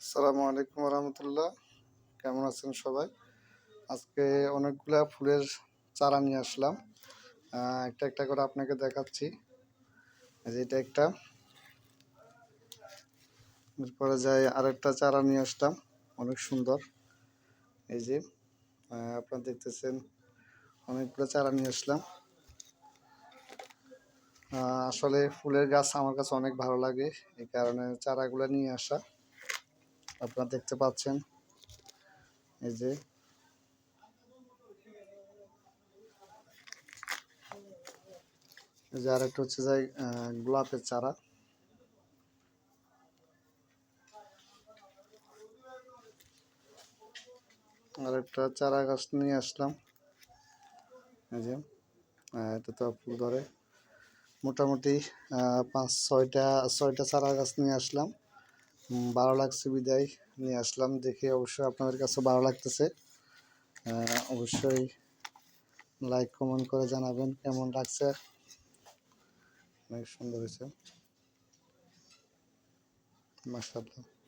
আসসালামু আলাইকুম রহমতুল্লাহ। কেমন আছেন সবাই? আজকে অনেকগুলা ফুলের চারা নিয়ে আসলাম। একটা একটা করে আপনাকে দেখাচ্ছি। এই যে এটা একটা, এরপরে যাই আরেকটা চারা নিয়ে আসলাম, অনেক সুন্দর। এই যে আপনারা দেখতেছেন, অনেকগুলো চারা নিয়ে আসলাম। আসলে ফুলের গাছ আমার কাছে অনেক ভালো লাগে, এই কারণে চারাগুলো নিয়ে আসা। আপনারা দেখতে পাচ্ছেন, এই যে আরেকটা হচ্ছে যে গোলাপের চারা। আরেকটা চারা গাছ নিয়ে আসলাম। এই যে এটা তো ফুল ধরে। মোটামুটি 5-6টা চারা গাছ নিয়ে আসলাম। ভালো লাগছে বিদায় নিয়ে আসলাম, দেখে অবশ্যই আপনাদের কাছে ভালো লাগতেছে। অবশ্যই লাইক কমেন্ট করে জানাবেন কেমন লাগছে। অনেক সুন্দর হয়েছে, মাশাআল্লাহ।